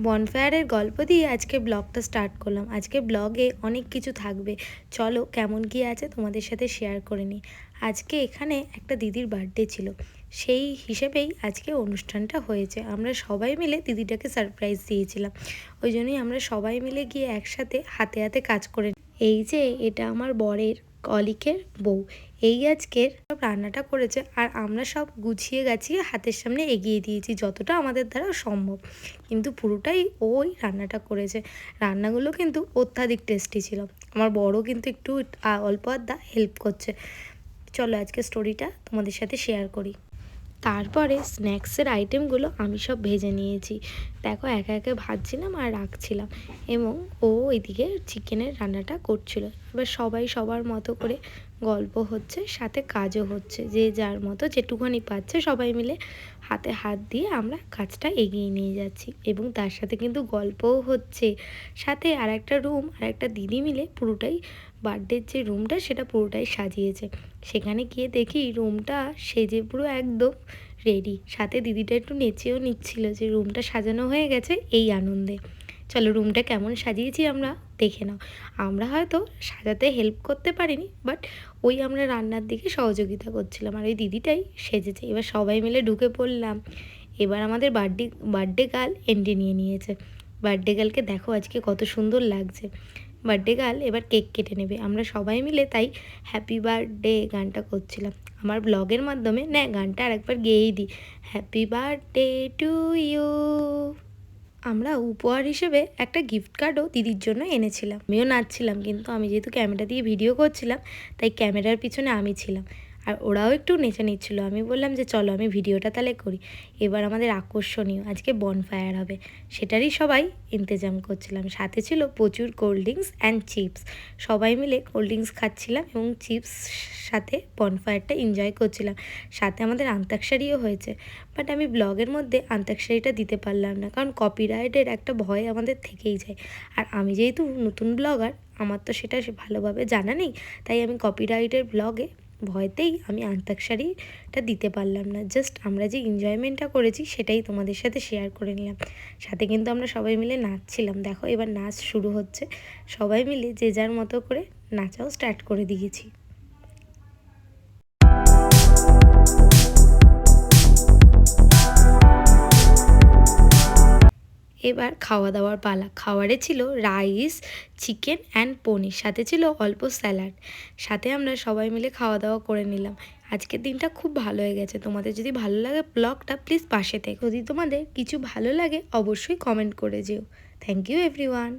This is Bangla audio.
বনফায়ারের গল্প দিয়ে আজকে ব্লগটা স্টার্ট করলাম। আজকে ব্লগে অনেক কিছু থাকবে, চলো কেমন কী আছে তোমাদের সাথে শেয়ার করে নিই। আজকে এখানে একটা দিদির বার্থডে ছিল, সেই হিসেবেই আজকে অনুষ্ঠানটা হয়েছে। আমরা সবাই মিলে দিদিটাকে সারপ্রাইজ দিয়েছিলাম, ওই জন্যই আমরা সবাই মিলে গিয়ে একসাথে হাতে হাতে কাজ করে। এই যে এটা আমার বরের কলিকের বউ, এই আজকের সব রান্নাটা করেছে, আর আমরা সব গুছিয়ে গাছিয়ে হাতের সামনে এগিয়ে দিয়েছি যতটা আমাদের দ্বারা সম্ভব, কিন্তু পুরোটাই ওই রান্নাটা করেছে। রান্নাগুলো কিন্তু অত্যাধিক টেস্টি ছিল। আমার বড়ও কিন্তু একটু অল্প আধা হেল্প করছে। চলো আজকে স্টোরিটা তোমাদের সাথে শেয়ার করি। তারপরে স্ন্যাক্সের আইটেমগুলো আমি সব ভেজে নিয়েছি, দেখো একে একে ভাজছিলাম আর রাখছিলাম, এবং ও ওইদিকে চিকেনের রান্নাটা করছিল। এবার সবাই সবার মতো করে গল্প হচ্ছে, সাথে কাজও হচ্ছে, যে যার মতো যেটুখানি পাচ্ছে সবাই মিলে হাতে হাত দিয়ে আমরা কাজটা এগিয়ে নিয়ে যাচ্ছি, এবং তার সাথে কিন্তু গল্পও হচ্ছে। সাথে আর একটা রুম আর একটা দিদি মিলে পুরোটাই বার্থডের যে রুমটা সেটা পুরোটাই সাজিয়েছে। সেখানে গিয়ে দেখি রুমটা সেজে পুরো একদম রেডি, সাথে দিদিটা একটু নেচেও নিচ্ছিল যে রুমটা সাজানো হয়ে গেছে এই আনন্দে। চলো রুমটা কেমন সাজিয়েছি আমরা দেখে নাও। আমরা হয়তো সাজাতে হেল্প করতে পারিনি, বাট ওই আমরা রান্নার দিকে সহযোগিতা করছিলাম, আর ওই দিদিটাই সেজেছে। এবার সবাই মিলে ঢুকে পড়লাম। এবার আমাদের বার্থডে গার্ল এন্ট্রি নিয়ে নিয়েছে। বার্থডে গার্লকে দেখো আজকে কত সুন্দর লাগছে। বার্থডে গার্ল এবার কেক কেটে নেবে, আমরা সবাই মিলে তাই হ্যাপি বার্থডে গানটা করছিলাম। আমার ব্লগের মাধ্যমে গানটা আরেকবার গেয়েই দিই, হ্যাপি বার্থডে টু ইউ। আমরা উপহার হিসেবে একটা গিফট কার্ডও দিদির জন্য এনেছিলাম। আমিও নাচছিলাম, কিন্তু আমি যেহেতু ক্যামেরা দিয়ে ভিডিও করছিলাম তাই ক্যামেরার পিছনে আমি ছিলাম, আর ওরাও একটু নেচে নিচ্ছিল। আমি বললাম যে চলো আমি ভিডিওটা তাহলে করি। এবার আমাদের আকর্ষণীয় আজকে বনফায়ার হবে, সেটারই সবাই ইন্তজাম করছিলাম। সাথে ছিল প্রচুর কোল্ড ড্রিঙ্কস অ্যান্ড চিপস। সবাই মিলে কোল্ড ড্রিঙ্কস খাচ্ছিলাম এবং চিপস সাথে বনফায়ারটা এনজয় করছিলাম। সাথে আমাদের আন্তাক্ষরীও হয়েছে, বাট আমি ব্লগের মধ্যে আন্তাক্ষরীটা দিতে পারলাম না, কারণ কপিরাইটের একটা ভয় আমাদের থেকেই যায়। আর আমি যেহেতু নতুন ব্লগার, আমার তো সেটা ভালোভাবে জানা নেই, তাই আমি কপিরাইটের ব্লগে ভয়তেই আমি আন্তাক্ষরীটা দিতে পারলাম না। জাস্ট আমরা যে এনজয়মেন্টটা করেছি সেটাই তোমাদের সাথে শেয়ার করে নিলাম। সাথে কিন্তু আমরা সবাই মিলে নাচছিলাম, দেখো এবার নাচ শুরু হচ্ছে। সবাই মিলে যে যার মতো করে নাচাও স্টার্ট করে দিয়েছি। এবার খাওয়া দাওয়ার পালা। খাওয়ারে ছিল রাইস, চিকেন অ্যান্ড পনির, সাথে ছিল অল্প স্যালাড। সাথে আমরা সবাই মিলে খাওয়া দাওয়া করে নিলাম। আজকের দিনটা খুব ভালো হয়ে গেছে। তোমাদের যদি ভালো লাগে ব্লগটা প্লিজ পাশে থেকো, যদি তোমাদের কিছু ভালো লাগে অবশ্যই কমেন্ট করে যেও। Thank you everyone.